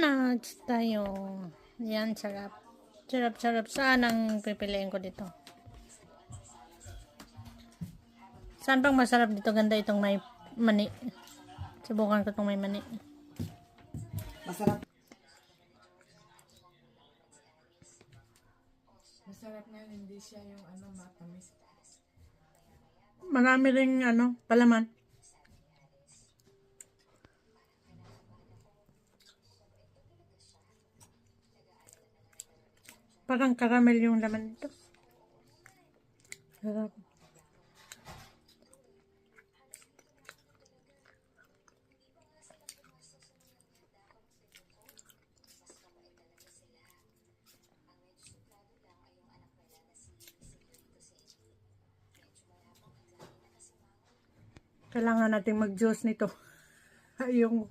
nuts tayo. Yan, sarap. Sarap. Saan ang pipiliin ko dito? Saan pang masarap dito? Ganda itong may mani. Subukan ko itong may mani. Masarap. Masarap nga, hindi siya yung matamis. Marami ring palaman. Parang caramel yung laman nito. Sarap. Kailangan natin mag-juice nito. Yung